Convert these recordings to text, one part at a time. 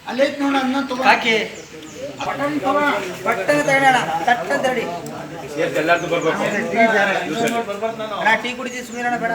ಅಲ್ಲೈತ್ ನೋಡ ಅನ್ನ ಹಾಕಿ ಬಟ್ಟೆ ತಗೋಣ ತಟ್ಟ ತಡಿ ಟೀ ಕುಡಿದಿ ಸುಮ್ಮನೆ ಬೇಡ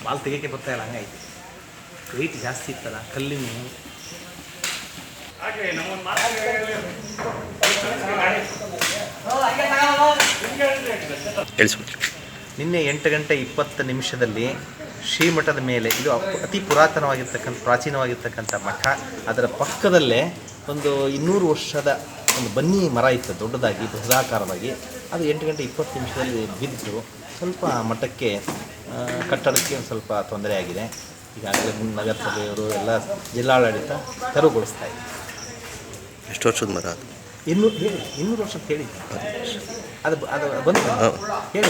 ಬಾಲ್ ತೆಗಿಯಕ್ಕೆ ಬರ್ತಾ ಇಲ್ಲ, ಹಂಗಾಯ್ತು. ವೆಯ್ಟ್ ಜಾಸ್ತಿ ಇತ್ತಲ್ಲ ಕಲ್ಲಿನ. ನಿನ್ನೆ 8:20 ಶ್ರೀಮಠದ ಮೇಲೆ, ಇದು ಅತಿ ಪ್ರಾಚೀನವಾಗಿರ್ತಕ್ಕಂಥ ಮಠ. ಅದರ ಪಕ್ಕದಲ್ಲೇ ಒಂದು 200 ವರ್ಷದ ಒಂದು ಬನ್ನಿ ಮರ ಇತ್ತು, ದೊಡ್ಡದಾಗಿ ಬೃಹದಾಕಾರವಾಗಿ. ಅದು 8:20 ಬಿದ್ದು ಸ್ವಲ್ಪ ಮಠಕ್ಕೆ ಕಟ್ಟಡಕ್ಕೆ ಒಂದು ಸ್ವಲ್ಪ ತೊಂದರೆ ಆಗಿದೆ. ಈಗಾಗಲೇ ನಗರಸಭೆಯವರು ಎಲ್ಲ ಜಿಲ್ಲಾಡಳಿತ ತೆರವುಗೊಳಿಸ್ತಾ ಇದೆ. ಎಷ್ಟು ವರ್ಷದ ಮರ? 200 ವರ್ಷ ಹೇಳಿ ಅದು ಬಂದು ಹೇಳಿ.